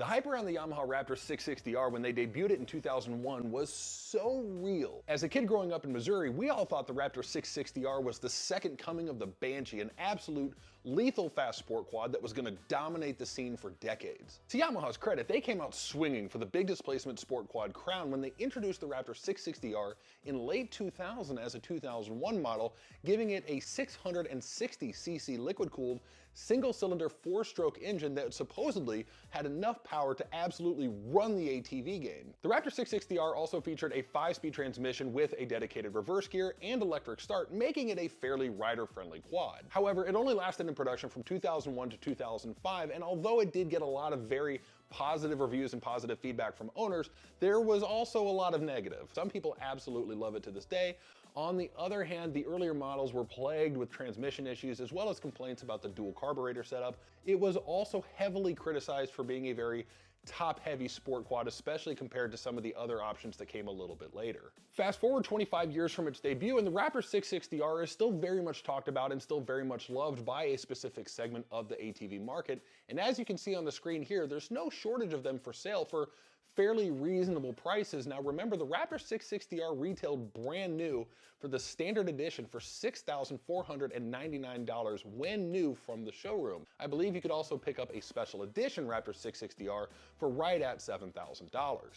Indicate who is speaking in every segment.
Speaker 1: The hype around the Yamaha Raptor 660R when they debuted it in 2001 was so real. As a kid growing up in Missouri, we all thought the Raptor 660R was the second coming of the Banshee, an absolute lethal fast sport quad that was going to dominate the scene for decades. To Yamaha's credit, they came out swinging for the big displacement sport quad crown when they introduced the Raptor 660R in late 2000 as a 2001 model, giving it a 660cc liquid-cooled, single-cylinder, four-stroke engine that supposedly had enough power to absolutely run the ATV game. The Raptor 660R also featured a 5-speed transmission with a dedicated reverse gear and electric start, making it a fairly rider-friendly quad. However, it only lasted in production from 2001 to 2005, and although it did get a lot of very positive reviews and positive feedback from owners, there was also a lot of negative. Some people absolutely love it to this day. On the other hand, the earlier models were plagued with transmission issues as well as complaints about the dual carburetor setup. It was also heavily criticized for being a very top-heavy sport quad, especially compared to some of the other options that came a little bit later. Fast forward 25 years from its debut, and the Raptor 660R is still very much talked about and still very much loved by a specific segment of the ATV market. And as you can see on the screen here, there's no shortage of them for sale for fairly reasonable prices. Now remember, the Raptor 660R retailed brand new for the standard edition for $6,499 when new from the showroom. I believe you could also pick up a special edition Raptor 660R for right at $7,000.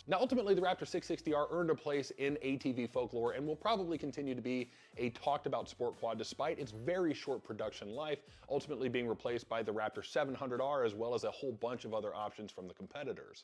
Speaker 1: Now ultimately, the Raptor 660R earned a place in ATV folklore and will probably continue to be a talked about sport quad despite its very short production life, ultimately being replaced by the Raptor 700R as well as a whole bunch of other options from the competitors.